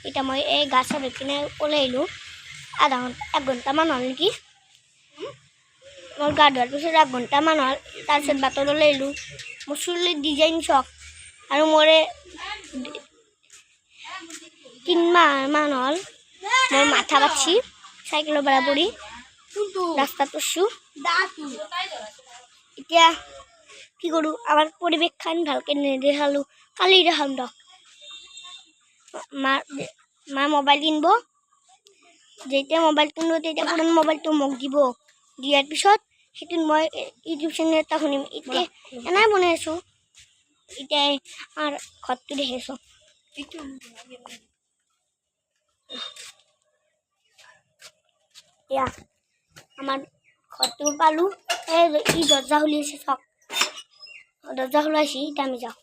এতিয়া মই এই গা চা ধুই কিনে ওলাই আহিলোঁ আধা ঘণ্টা 1 ঘণ্টামান হ'ল নেকি মোৰ গা ধোৱাৰ পিছত 1 ঘণ্টামান হ'ল তাৰপিছত বাটত ওলাই আহিলোঁ মোৰ চুলিৰ ডিজাইন চাওক আৰু মোৰ 3 মাহমান হ'ল মোৰ মাথা বাছি চাইকেলৰ পৰা পৰি ৰাস্তাত পৰছোঁ এতিয়া কি কৰোঁ আমাৰ পৰিৱেশখন ভালকৈ নেদেখালোঁ কালি দেখাম দিয়ক মা মোবাইল কিনিব যেতিয়া মোবাইল কিনিব তেতিয়া পুৰণা মোবাইলটো মোক দিব দিয়াৰ পিছত সেইটোত মই ইউটিউব চেনেল এটা খুলিম এতিয়া এনেই বনাই আছোঁ এতিয়া আমাৰ ঘৰটো দেখিছোঁ এতিয়া আমাৰ ঘৰটো পালোঁ এই দৰজা খুলি আছে চাওক দৰজা খোলা আছে এতিয়া আমি যাওঁ